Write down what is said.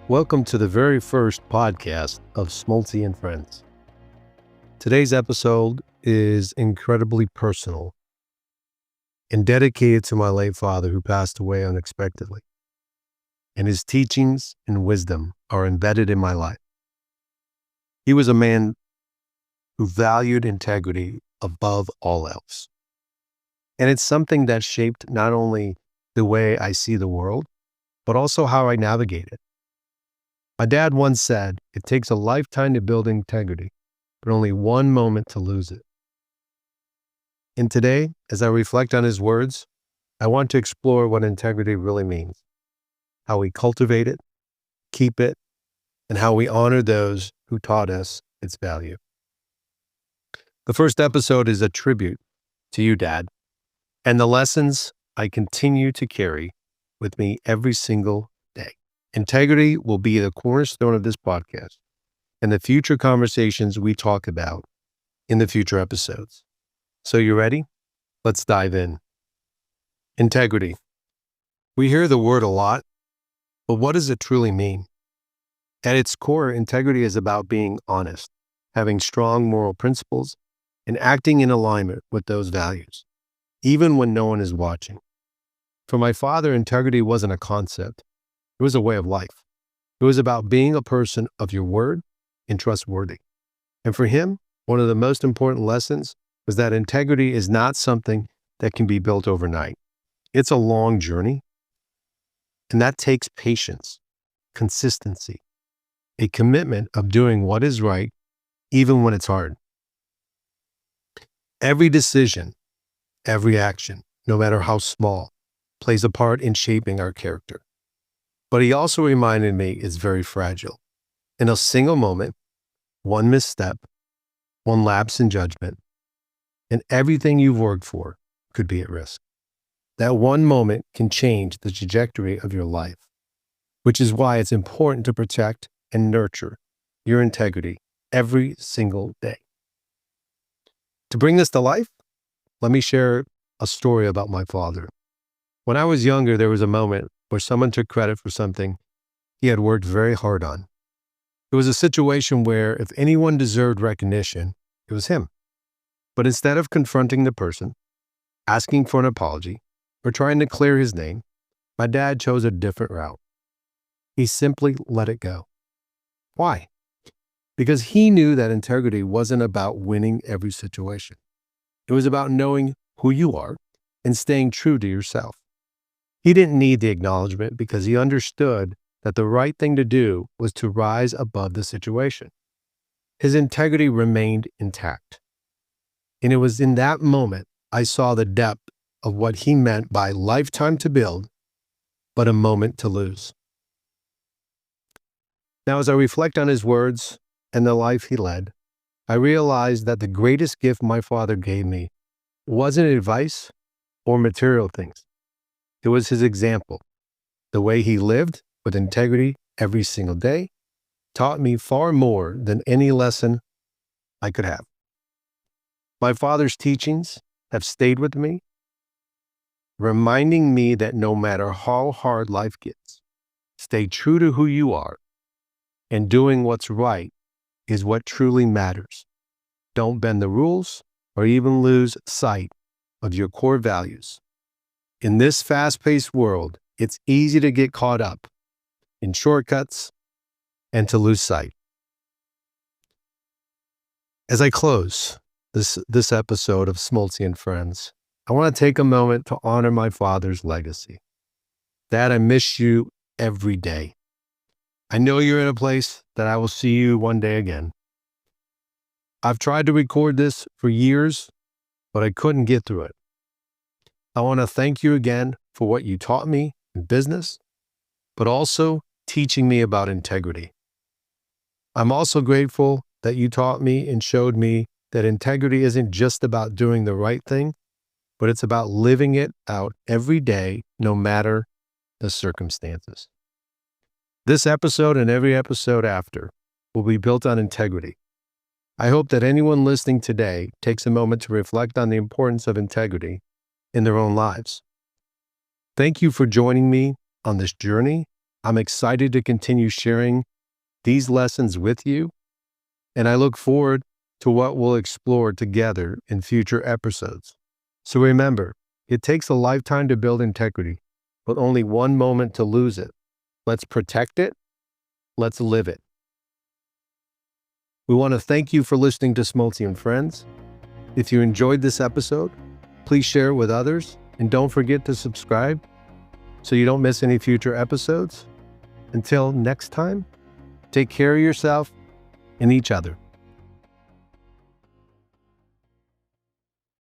Welcome to the very first podcast of Smoltzy Friends. Today's episode is incredibly personal and dedicated to my late father who passed away unexpectedly. And his teachings and wisdom are embedded in my life. He was a man who valued integrity above all else. And it's something that shaped not only the way I see the world, but also how I navigate it. My dad once said, it takes a lifetime to build integrity, but only one moment to lose it. And today, as I reflect on his words, I want to explore what integrity really means, how we cultivate it, keep it, and how we honor those who taught us its value. The first episode is a tribute to you, Dad, and the lessons I continue to carry with me every single day. Integrity will be the cornerstone of this podcast and the future conversations we talk about in the future episodes. So you ready? Let's dive in. Integrity. We hear the word a lot, but what does it truly mean? At its core, integrity is about being honest, having strong moral principles, and acting in alignment with those values, even when no one is watching. For my father, integrity wasn't a concept. It was a way of life. It was about being a person of your word and trustworthy. And for him, one of the most important lessons was that integrity is not something that can be built overnight. It's a long journey, and that takes patience, consistency, a commitment of doing what is right, even when it's hard. Every decision, every action, no matter how small, plays a part in shaping our character. But he also reminded me it's very fragile. In a single moment, one misstep, one lapse in judgment, and everything you've worked for could be at risk. That one moment can change the trajectory of your life, which is why it's important to protect and nurture your integrity every single day. To bring this to life, let me share a story about my father. When I was younger, there was a moment where someone took credit for something he had worked very hard on. It was a situation where if anyone deserved recognition, it was him. But instead of confronting the person, asking for an apology, or trying to clear his name, my dad chose a different route. He simply let it go. Why? Because he knew that integrity wasn't about winning every situation. It was about knowing who you are and staying true to yourself. He didn't need the acknowledgement because he understood that the right thing to do was to rise above the situation. His integrity remained intact. And it was in that moment I saw the depth of what he meant by lifetime to build, but a moment to lose. Now, as I reflect on his words and the life he led, I realized that the greatest gift my father gave me wasn't advice or material things. It was his example. The way he lived with integrity every single day taught me far more than any lesson I could have. My father's teachings have stayed with me, reminding me that no matter how hard life gets, stay true to who you are, and doing what's right is what truly matters. Don't bend the rules or even lose sight of your core values. In this fast-paced world, it's easy to get caught up in shortcuts and to lose sight. As I close this episode of Smoltzy Friends, I want to take a moment to honor my father's legacy. Dad, I miss you every day. I know you're in a place that I will see you one day again. I've tried to record this for years, but I couldn't get through it. I want to thank you again for what you taught me in business, but also teaching me about integrity. I'm also grateful that you taught me and showed me that integrity isn't just about doing the right thing, but it's about living it out every day, no matter the circumstances. This episode and every episode after will be built on integrity. I hope that anyone listening today takes a moment to reflect on the importance of integrity in their own lives. Thank you for joining me on this journey, I'm excited to continue sharing these lessons with you, and I look forward to what we'll explore together in future episodes. So remember, it takes a lifetime to build integrity, but only one moment to lose it. Let's protect it. Let's live it. We want to thank you for listening to Smoltzy Friends. If you enjoyed this episode, please share it with others, and don't forget to subscribe so you don't miss any future episodes. Until next time, take care of yourself and each other.